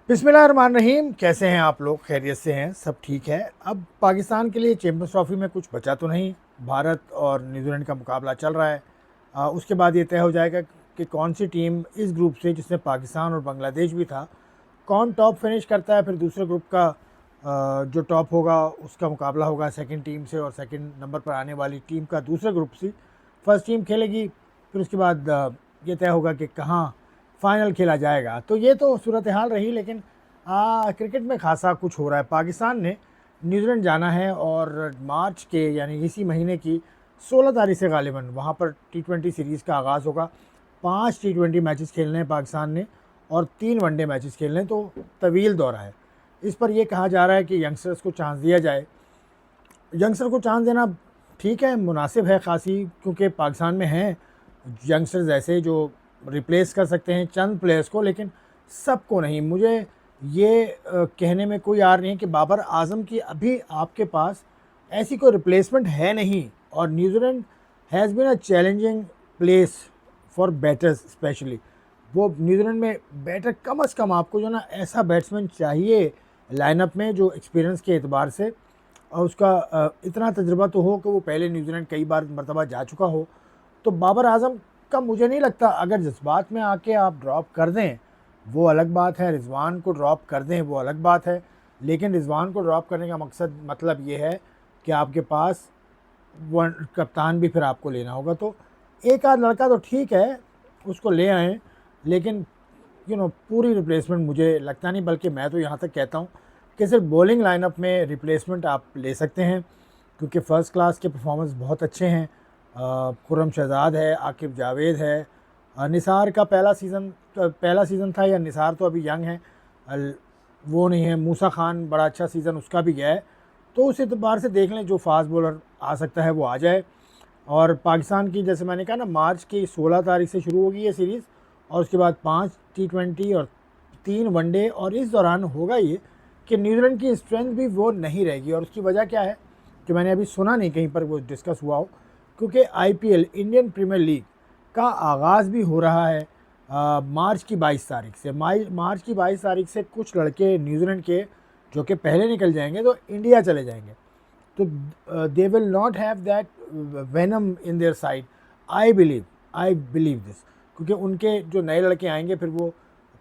बिस्मिल्लाहिर्रहमानिर्रहीम। कैसे हैं आप लोग? खैरियत से हैं? सब ठीक है। अब पाकिस्तान के लिए चैम्पियंस ट्रॉफी में कुछ बचा तो नहीं। भारत और न्यूजीलैंड का मुकाबला चल रहा है। उसके बाद ये तय हो जाएगा कि कौन सी टीम इस ग्रुप से, जिसमें पाकिस्तान और बांग्लादेश भी था, कौन टॉप फिनिश करता है। फिर दूसरे ग्रुप का जो टॉप होगा उसका मुकाबला होगा सेकंड टीम से, और सेकंड नंबर पर आने वाली टीम का दूसरे ग्रुप से फर्स्ट टीम खेलेगी। फिर उसके बाद ये तय होगा कि कहाँ फाइनल खेला जाएगा। तो ये तो सूरत हाल रही, लेकिन क्रिकेट में खासा कुछ हो रहा है। पाकिस्तान ने न्यूजीलैंड जाना है और मार्च के यानी इसी महीने की 16 तारीख से गालिबन वहाँ पर T20 सीरीज़ का आगाज़ होगा। 5 T20 मैचेस खेलने हैं पाकिस्तान ने और 3 वनडे मैचेस खेलने हैं, तो तवील दौरा है। इस पर यह कहा जा रहा है कि यंगस्टर्स को चांस दिया जाए। यंगस्टर को चांस देना ठीक है, मुनासिब है खासी, क्योंकि पाकिस्तान में हैं यंगस्टर्स ऐसे जो रिप्लेस कर सकते हैं चंद प्लेयर्स को, लेकिन सबको नहीं। मुझे ये कहने में कोई आर नहीं है कि बाबर आजम की अभी आपके पास ऐसी कोई रिप्लेसमेंट है नहीं, और New Zealand has been a challenging place for batters especially. वो न्यूजीलैंड में बैटर कम अज़ कम आपको जो ना ऐसा बैट्समैन चाहिए लाइनअप में जो एक्सपीरियंस के एतबार से और उसका इतना तजुर्बा तो हो कि वो पहले न्यूजीलैंड कई बार मरतबा जा चुका हो। तो बाबर आजम का मुझे नहीं लगता, अगर जज्बात में आके आप ड्रॉप कर दें वो अलग बात है, रिजवान को ड्रॉप कर दें वो अलग बात है, लेकिन रिजवान को ड्रॉप करने का मकसद मतलब ये है कि आपके पास वन कप्तान भी फिर आपको लेना होगा। तो एक आध लड़का तो ठीक है, उसको ले आएँ, लेकिन पूरी रिप्लेसमेंट मुझे लगता नहीं। बल्कि मैं तो यहाँ तक कहता हूँ कि सिर्फ बॉलिंग लाइनअप में रिप्लेसमेंट आप ले सकते हैं, क्योंकि फ़र्स्ट क्लास के परफॉर्मेंस बहुत अच्छे हैं। खुर्रम शहजाद है, आकिब जावेद है, निसार का पहला सीज़न था, या निसार तो अभी यंग है, वो नहीं है। मूसा खान बड़ा अच्छा सीज़न उसका भी गया है। तो उस एतबार से देख लें जो फास्ट बॉलर आ सकता है वो आ जाए। और पाकिस्तान की, जैसे मैंने कहा ना, मार्च की 16 तारीख से शुरू होगी ये सीरीज़, और उसके बाद 5 T20 और 3 वनडे। और इस दौरान होगा ये कि न्यूजीलैंड की स्ट्रेंथ भी वो नहीं रहेगी। और उसकी वजह क्या है कि मैंने अभी सुना नहीं कहीं पर वो डिस्कस हुआ हो, क्योंकि IPL इंडियन प्रीमियर लीग का आगाज़ भी हो रहा है मार्च की 22 तारीख से। मार्च की 22 तारीख से कुछ लड़के न्यूजीलैंड के जो कि पहले निकल जाएंगे तो इंडिया चले जाएंगे। तो they will not have that venom in their side. I believe this, क्योंकि उनके जो नए लड़के आएंगे फिर वो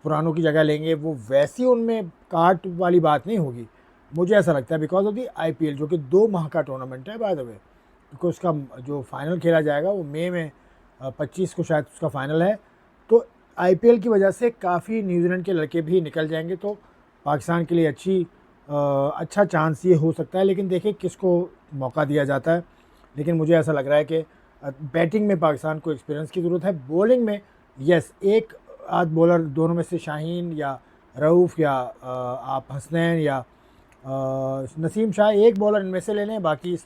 पुरानों की जगह लेंगे। वो वैसी उनमें काट वाली बात नहीं होगी, मुझे ऐसा लगता है, बिकॉज ऑफ दी IPL, जो कि 2 माह का टूर्नामेंट है बाय द वे। क्योंकि उसका जो फाइनल खेला जाएगा वो मई में 25 को शायद उसका फाइनल है। तो IPL की वजह से काफ़ी न्यूजीलैंड के लड़के भी निकल जाएंगे, तो पाकिस्तान के लिए अच्छा चांस ये हो सकता है। लेकिन देखिए किसको मौका दिया जाता है। लेकिन मुझे ऐसा लग रहा है कि बैटिंग में पाकिस्तान को एक्सपीरियंस की ज़रूरत है। बॉलिंग में यस, एक आध बॉलर दोनों में से शाहीन या रऊफ़ या आप हसनैन या नसीम शाह, एक बॉलर इनमें से ले लें। बाकी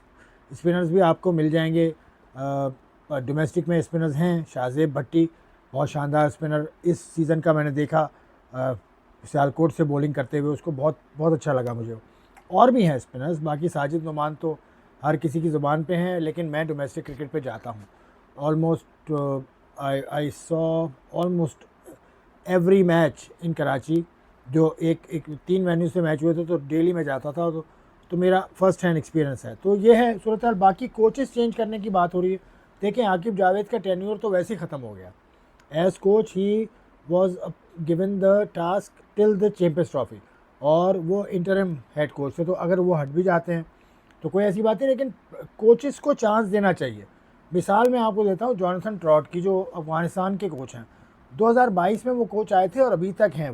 स्पिनर्स भी आपको मिल जाएंगे। डोमेस्टिक में स्पिनर्स हैं, शाहजेब भट्टी बहुत शानदार स्पिनर इस सीज़न का मैंने देखा सियालकोट से बॉलिंग करते हुए, उसको बहुत बहुत अच्छा लगा मुझे। और भी हैं स्पिनर्स, बाकी साजिद नुमान तो हर किसी की ज़ुबान पे हैं, लेकिन मैं डोमेस्टिक क्रिकेट पे जाता हूँ। Almost I saw almost every match इन कराची। जो एक एक 3 वेन्यू से मैच हुए थे, तो डेली मैं जाता था। तो मेरा फर्स्ट हैंड एक्सपीरियंस है। तो ये है सूरत हाल। बाकी कोचेस चेंज करने की बात हो रही है। देखें, आकिब जावेद का टेन्योर तो वैसे ही ख़त्म हो गया as coach. He was given the task till the Champions Trophy, और वो इंटरिम हेड कोच थे। तो अगर वो हट भी जाते हैं तो कोई ऐसी बात नहीं, लेकिन कोचेस को चांस देना चाहिए। मिसाल मैं आपको देता हूँ जॉनसन ट्रॉट की, जो अफ़गानिस्तान के कोच हैं। 2022 में वो कोच आए थे और अभी तक हैं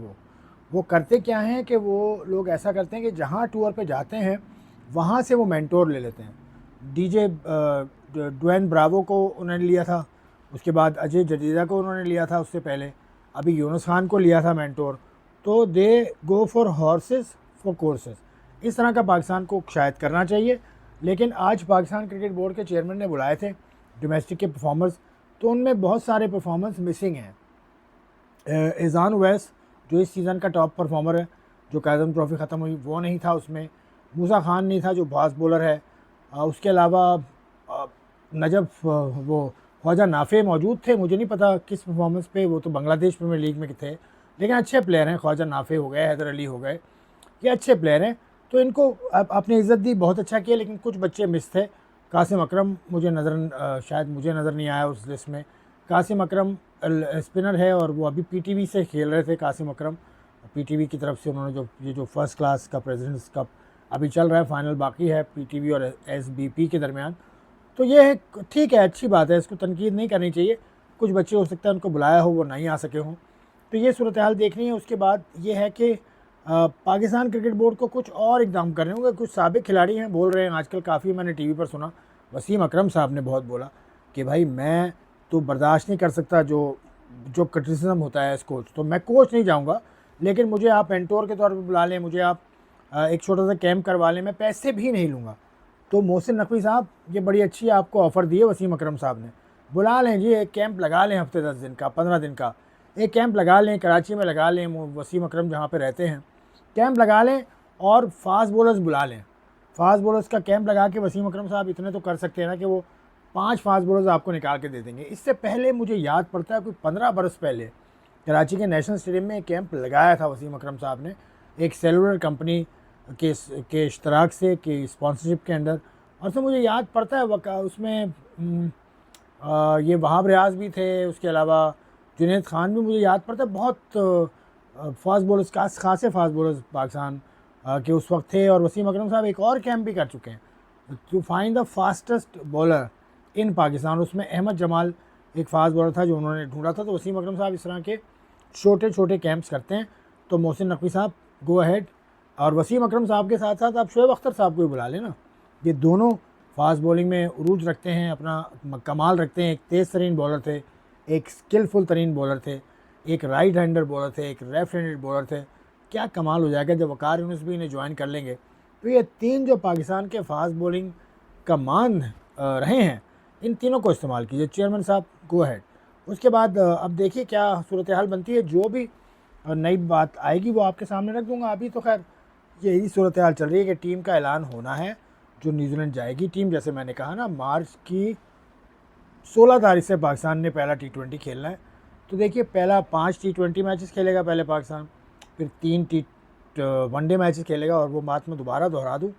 वो करते क्या हैं कि वो लोग ऐसा करते हैं कि जहाँ टूर पे जाते हैं वहाँ से वो मेंटोर ले लेते हैं। DJ ड्वेन ब्रावो को उन्होंने लिया था, उसके बाद अजय जडेजा को उन्होंने लिया था, उससे पहले अभी यूनुस खान को लिया था मेंटोर। तो they go for horses for courses. इस तरह का पाकिस्तान को शायद करना चाहिए। लेकिन आज पाकिस्तान क्रिकेट बोर्ड के चेयरमैन ने बुलाए थे डोमेस्टिक के परफॉर्मर्स, तो उनमें बहुत सारे परफॉर्मेंस मिसिंग हैं। एजान उवैस जो इस सीज़न का टॉप परफॉर्मर है, जो काज़म ट्रॉफ़ी ख़त्म हुई, वो नहीं था उसमें। मूसा खान नहीं था जो फास्ट बॉलर है। उसके अलावा नजफ़ वो ख्वाजा नाफ़े मौजूद थे। मुझे नहीं पता किस परफॉर्मेंस पे, वो तो बांग्लादेश प्रीमियर लीग में थे, लेकिन अच्छे प्लेयर हैं, ख्वाजा नाफे हो गए, हैदर अली हो गए, ये अच्छे प्लेयर हैं, तो इनको अपनी इज़्ज़त दी, बहुत अच्छा किया। लेकिन कुछ बच्चे मिस थे। कासिम अकरम मुझे शायद मुझे नज़र नहीं आया उस लिस्ट में। कासिम अकरम स्पिनर है और वो अभी पीटीवी से खेल रहे थे। कासिम अकरम पीटीवी की तरफ से उन्होंने जो फर्स्ट क्लास का प्रेसिडेंट्स कप अभी चल रहा है, फाइनल बाकी है पीटीवी और एसबीपी के दरमियान। तो ये है, ठीक है, अच्छी बात है, इसको तनकीद नहीं करनी चाहिए। कुछ बच्चे हो सकता है उनको बुलाया हो, वो नहीं आ सके हों, तो ये सूरत हाल देखनी है। उसके बाद ये है कि पाकिस्तान क्रिकेट बोर्ड को कुछ और इकदाम करने होंगे। कुछ साबिक खिलाड़ी हैं, बोल रहे हैं आजकल, काफ़ी मैंने टीवी पर सुना, वसीम अकरम साहब ने बहुत बोला कि भाई मैं तो बर्दाश्त नहीं कर सकता जो जो क्रिटिसिज्म होता है इस कोच, तो मैं कोच नहीं जाऊंगा, लेकिन मुझे आप एंटोर के तौर पे बुला लें, मुझे आप एक छोटा सा कैंप करवा लें, मैं पैसे भी नहीं लूँगा। तो मोहसिन नकवी साहब, ये बड़ी अच्छी आपको ऑफ़र दी है वसीम अकरम साहब ने, बुला लें जी, एक कैंप लगा लें, हफ्ते 10 दिन का, 15 दिन का एक कैंप लगा लें, कराची में लगा लें, वसीम अकरम जहाँ पे रहते हैं, कैंप लगा लें और फास्ट बॉलर्स बुला लें। फास्ट बॉलर्स का कैंप लगा के वसीम अकरम साहब इतने तो कर सकते हैं ना कि वो 5 फास्ट बॉलर्स आपको निकाल के दे देंगे। इससे पहले मुझे याद पड़ता है कोई 15 बरस पहले कराची के नेशनल स्टेडियम में एक कैंप लगाया था वसीम अकरम साहब ने, एक सेलुलर कंपनी के इश्तराक से, के स्पॉन्सरशिप के अंदर। और तो मुझे याद पड़ता है उसमें ये वहाब रियाज भी थे, उसके अलावा जुनैद खान भी मुझे याद पड़ता है। बहुत फास्ट बॉलर्स, खासे फास्ट बॉलर्स पाकिस्तान के उस वक्त थे। और वसीम अकरम साहब एक और कैंप भी कर चुके हैं to find the fastest bowler in Pakistan. उसमें अहमद जमाल एक फास्ट बॉलर था जो उन्होंने ढूंढा था। तो वसीम अकरम साहब इस तरह के छोटे छोटे कैंप्स करते हैं। तो मोहसिन नकवी साहब, गो अहेड। और वसीम अकरम साहब के साथ साथ आप शोएब अख्तर साहब को भी बुला लेना। ये दोनों फास्ट बॉलिंग में उरूज रखते हैं, अपना कमाल रखते हैं। एक तेज़ तरीन बॉलर थे, एक स्किलफुल तरीन बॉलर थे, एक राइट हैंडर बॉलर थे, एक लेफ्ट हैंडेड बॉलर थे। क्या कमाल हो जाएगा जब वकार यूनुस भी इन्हें ज्वाइन कर लेंगे। तो ये तीन जो पाकिस्तान के फास्ट बॉलिंग का मान रहे हैं, इन तीनों को इस्तेमाल कीजिए। चेयरमैन साहब, गो अहेड। उसके बाद अब देखिए क्या सूरत हाल बनती है। जो भी नई बात आएगी वो आपके सामने रख दूंगा। अभी तो खैर यही सूरत हाल चल रही है कि टीम का ऐलान होना है जो न्यूजीलैंड जाएगी टीम। जैसे मैंने कहा ना, मार्च की 16 तारीख से पाकिस्तान ने पहला T20 खेलना है। तो देखिए, पहला 5 T20 मैचेस खेलेगा पहले पाकिस्तान, फिर 3 वनडे मैचेस खेलेगा। और वो बात मैं दोबारा दोहरा दूँ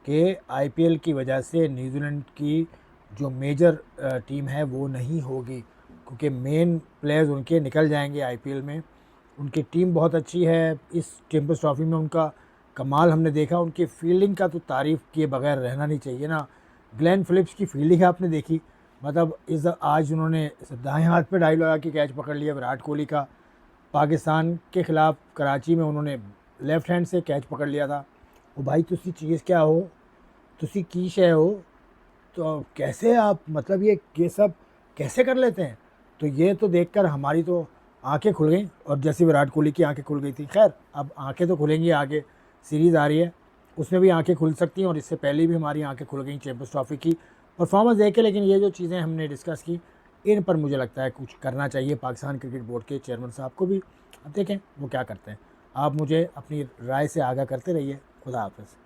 कि IPL की वजह से न्यूजीलैंड की जो मेजर टीम है वो नहीं होगी, क्योंकि मेन प्लेयर्स उनके निकल जाएंगे IPL में। उनकी टीम बहुत अच्छी है। इस चैंपियंस ट्रॉफी में उनका कमाल हमने देखा। उनकी फील्डिंग का तो तारीफ़ किए बगैर रहना नहीं चाहिए ना। ग्लेन फिलिप्स की फील्डिंग आपने देखी, मतलब आज उन्होंने दाएं हाथ पे डाई लगा के कैच पकड़ लिया विराट कोहली का। पाकिस्तान के ख़िलाफ़ कराची में उन्होंने लेफ़्ट हैंड से कैच पकड़ लिया था। वो भाई, तुसी चीज़ क्या हो, तुसी की शय हो, तो कैसे आप, मतलब ये सब कैसे कर लेते हैं। तो ये तो देखकर हमारी तो आंखें खुल गई, और जैसे विराट कोहली की आंखें खुल गई थी। खैर, अब आंखें तो खुलेंगी, आगे सीरीज़ आ रही है, उसमें भी आंखें खुल सकती हैं। और इससे पहले भी हमारी आंखें खुल गई चैंपियंस ट्रॉफी की परफॉर्मेंस देख के। लेकिन ये जो चीज़ें हमने डिस्कस की, इन पर मुझे लगता है कुछ करना चाहिए पाकिस्तान क्रिकेट बोर्ड के चेयरमैन साहब को भी। अब देखें वो क्या करते हैं। आप मुझे अपनी राय से आगाह करते रहिए। खुदा हाफ़िज़।